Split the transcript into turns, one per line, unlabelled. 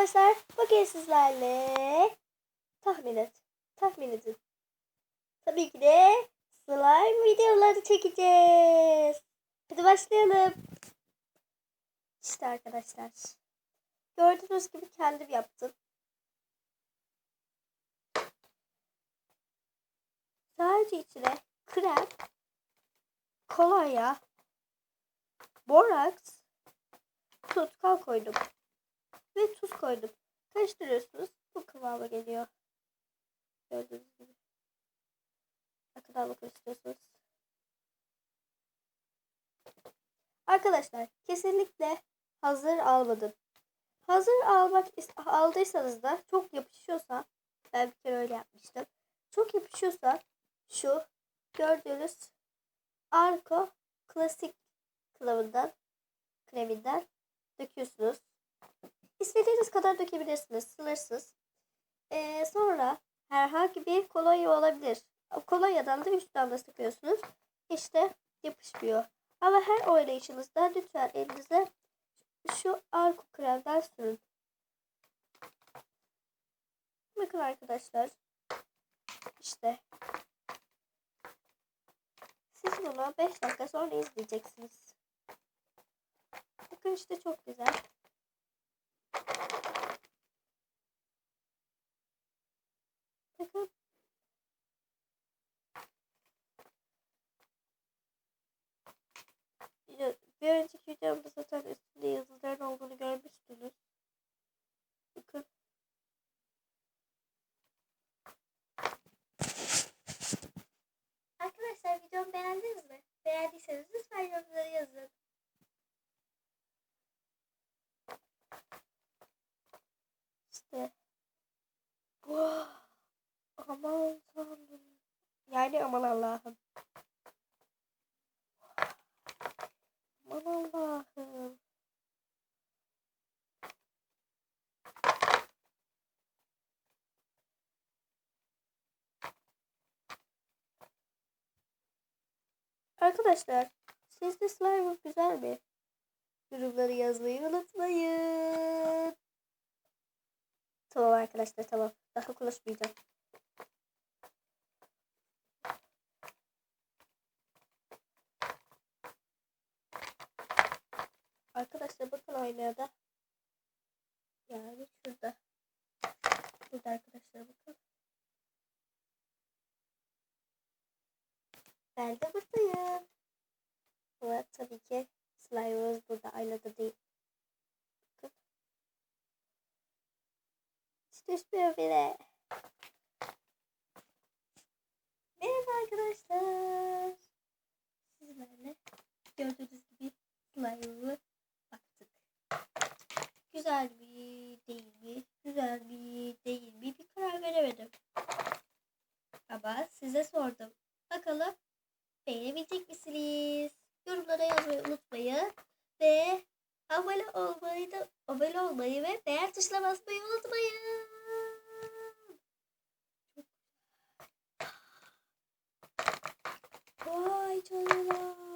arkadaşlar, bugün sizlerle tahmin edin. Tabii ki de slime videoları çekeceğiz. Hadi başlayalım. İşte arkadaşlar, gördüğünüz gibi kendim yaptım. Sadece içine krem, kolonya, boraks, tutkal koydum ve tuz koydum. Karıştırıyorsunuz, bu kıvama geliyor. Gördüğünüz gibi. Ne kadar bakın istiyorsunuz. Arkadaşlar kesinlikle hazır almadım. Hazır aldıysanız da çok yapışıyorsa, ben bir kere öyle yapmıştım. Çok yapışıyorsa şu gördüğünüz Arko klasik kreminden döküyorsunuz. İstediğiniz kadar dökebilirsiniz, sınırsız. Sonra herhangi bir kolonya olabilir. Kolonyadan da 3 damla sıkıyorsunuz. İşte yapışmıyor. Ama her oynayışınızda lütfen elinize şu Arko kremden sürün. Bakın arkadaşlar. İşte. Siz bunu 5 dakika sonra izleyeceksiniz. Bakın işte çok güzel. Bakın. Bir önceki videomda zaten üstünde yazıların olduğunu görmüştünüz. Bakın. Arkadaşlar videomu beğendiniz mi? Beğendiyseniz lütfen yorumlara yazın. İşte. Oh, aman Tanrım. Yani aman Allah'ım. Aman Allah'ım. Arkadaşlar, sizde slime güzel mi? Yorumları yazmayı unutmayın. Tamam arkadaşlar, tamam. Daha konuşmayacağım. Arkadaşlar bakın aynaya da. Yani şurada. Burada arkadaşlar bakın. Ben de buradayım. Ama tabii ki slime'ımız burada, aynada değil. Bakın. Hiç düşmüyor bile. Merhaba arkadaşlar. Sizlerle gördüğünüz gibi slime'ımı baktık. Güzel mi değil mi? Güzel mi değil mi? Bir karar veremedim. Ama size sordum. Bakalım beğenebilecek misiniz? Yorumlara yazmayı unutmayın. Ve abone olmayı ve beğen tuşuna basmayı unutmayın. Vay canına.